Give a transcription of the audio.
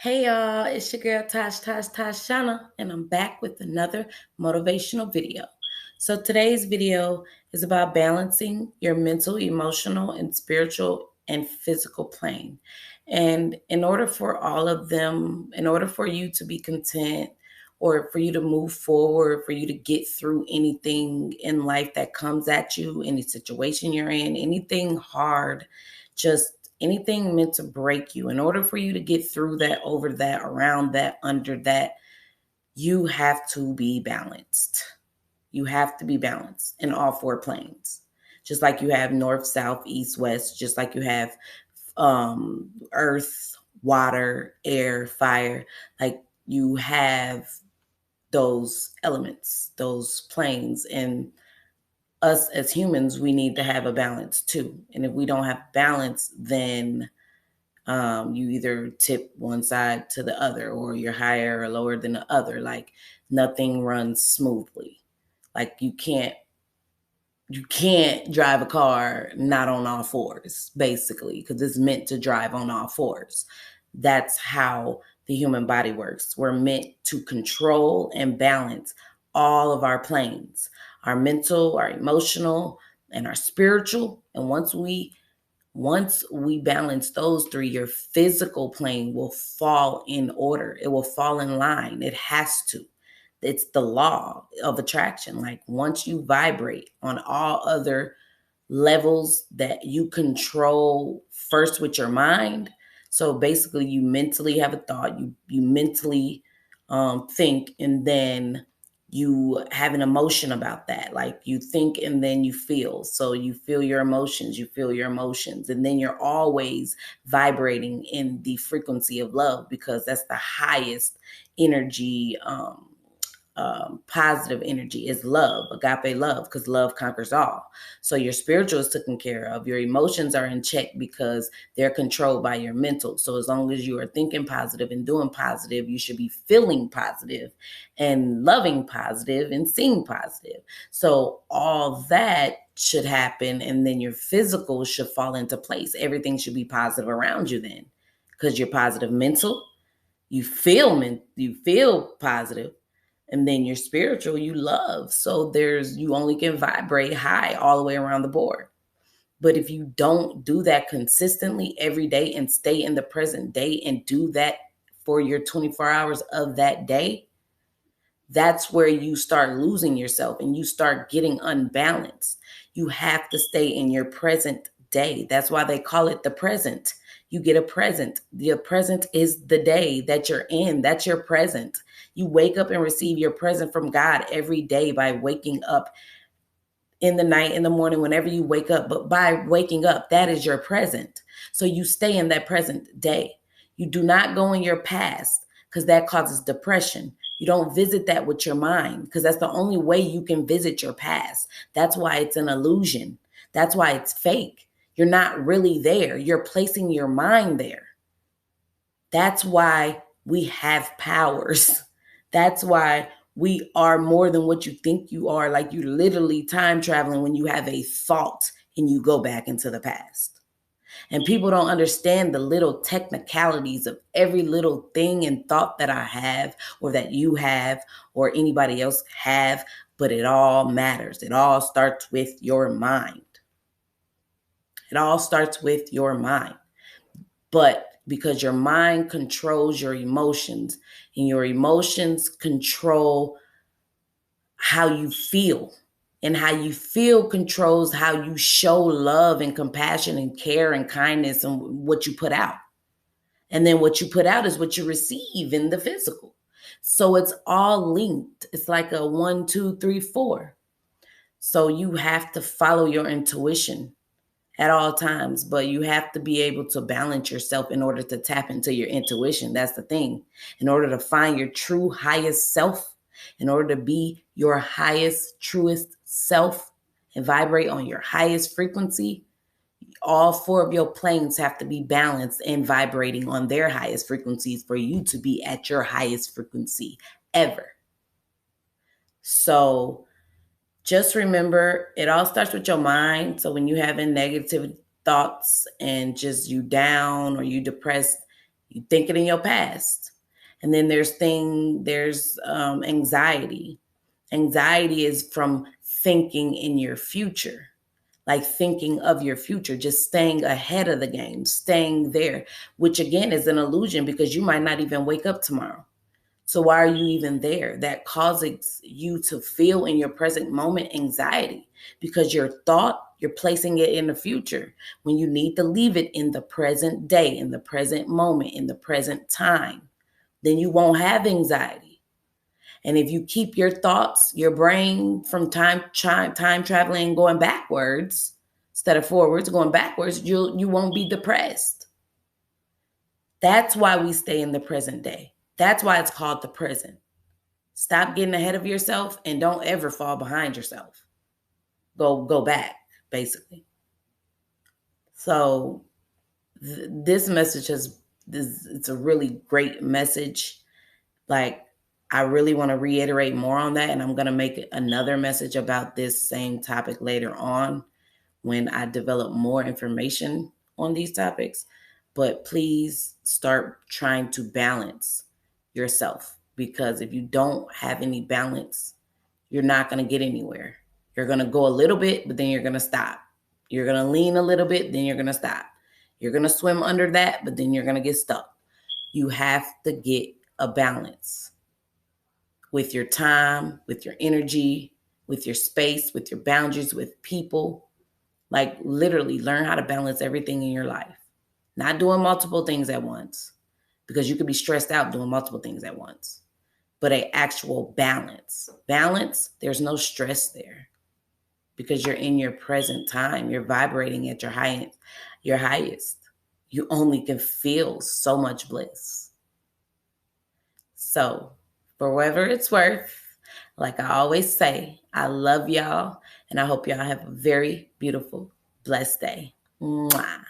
Hey y'all, it's your girl Tashana, and I'm back with another motivational video. So today's video is about balancing your mental, emotional, and spiritual and physical plane. And in order for all of them, in order for you to be content or for you to move forward, for you to get through anything in life that comes at you, any situation you're in, anything hard, just anything meant to break you, in order for you to get through that, over that, around that, under that, you have to be balanced. You have to be balanced in all four planes. Just like you have north, south, east, west, just like you have earth, water, air, fire. Like you have those elements, those planes. And us as humans, we need to have a balance too. And if we don't have balance, then you either tip one side to the other, or you're higher or lower than the other. Like nothing runs smoothly. Like you can't drive a car not on all fours, basically, because it's meant to drive on all fours. That's how the human body works. We're meant to control and balance all of our planes, our mental, our emotional, and our spiritual. And once we balance those three, your physical plane will fall in order. It will fall in line. It has to. It's the law of attraction. Like once you vibrate on all other levels that you control first with your mind. So basically you mentally have a thought, you mentally think, and then you have an emotion about that. Like you think and then you feel. So you feel your emotions, and then you're always vibrating in the frequency of love, because that's the highest energy. Positive energy is love, agape love, because love conquers all. So your spiritual is taken care of. Your emotions are in check because they're controlled by your mental. So as long as you are thinking positive and doing positive, you should be feeling positive and loving positive and seeing positive. So all that should happen, and then your physical should fall into place. Everything should be positive around you then, because you're positive mental. You feel positive, and then your spiritual, you love. So you only can vibrate high all the way around the board. But if you don't do that consistently every day and stay in the present day and do that for your 24 hours of that day, that's where you start losing yourself and you start getting unbalanced. You have to stay in your present day. That's why they call it the present. You get a present. The present is the day that you're in. That's your present. You wake up and receive your present from God every day by waking up in the night, in the morning, whenever you wake up. But by waking up, that is your present. So you stay in that present day. You do not go in your past, because that causes depression. You don't visit that with your mind, because that's the only way you can visit your past. That's why it's an illusion. That's why it's fake. You're not really there. You're placing your mind there. That's why we have powers. That's why we are more than what you think you are. Like you're literally time traveling when you have a thought and you go back into the past. And people don't understand the little technicalities of every little thing and thought that I have, or that you have, or anybody else have, but it all matters. It all starts with your mind. It all starts with your mind. But because your mind controls your emotions, and your emotions control how you feel, and how you feel controls how you show love and compassion and care and kindness and what you put out. And then what you put out is what you receive in the physical. So it's all linked. It's like a 1, 2, 3, 4. So you have to follow your intuition at all times, but you have to be able to balance yourself in order to tap into your intuition. That's the thing. In order to find your true highest self, in order to be your highest, truest self and vibrate on your highest frequency, all four of your planes have to be balanced and vibrating on their highest frequencies for you to be at your highest frequency ever. So just remember, it all starts with your mind. So when you having negative thoughts and just you down or you depressed, You thinking in your past. And then there's anxiety. Anxiety is from thinking in your future, like thinking of your future, just staying ahead of the game, staying there, which again is an illusion because you might not even wake up tomorrow. So why are you even there? That causes you to feel in your present moment anxiety because your thought, you're placing it in the future when you need to leave it in the present day, in the present moment, in the present time. Then you won't have anxiety. And if you keep your thoughts, your brain from time traveling, going backwards instead of forwards, going backwards, you won't be depressed. That's why we stay in the present day. That's why it's called the present. Stop getting ahead of yourself and don't ever fall behind yourself. Go back, basically. So this message it's a really great message. Like, I really want to reiterate more on that, and I'm going to make another message about this same topic later on when I develop more information on these topics. But please start trying to balance yourself, because if you don't have any balance, you're not going to get anywhere. You're going to go a little bit, but then you're going to stop. You're going to lean a little bit, then you're going to stop. You're going to swim under that, but then you're going to get stuck. You have to get a balance with your time, with your energy, with your space, with your boundaries, with people. Like, literally learn how to balance everything in your life. Not doing multiple things at once, because you could be stressed out doing multiple things at once. But an actual balance. Balance, there's no stress there because you're in your present time. You're vibrating at your highest. You only can feel so much bliss. So, for whatever it's worth, like I always say, I love y'all, and I hope y'all have a very beautiful, blessed day. Mwah.